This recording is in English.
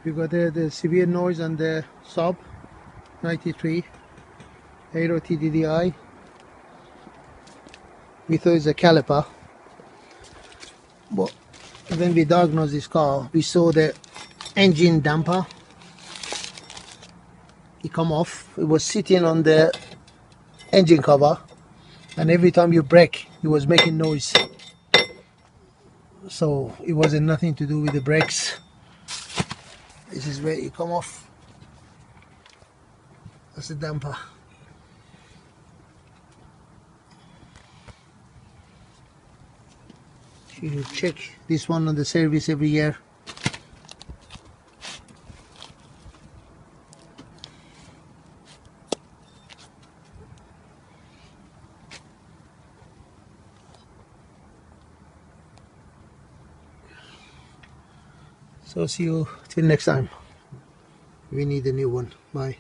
We got the severe noise on the Saab 93 Aero TDDI. We thought it's a caliper, but when we diagnosed this car, we saw the engine damper. It come off. It was sitting on the engine cover, and every time you brake, it was making noise. So it wasn't nothing to do with the brakes. This is where it come off. That's the damper. You check this one on the service every year. So see you till next time. We need a new one. Bye.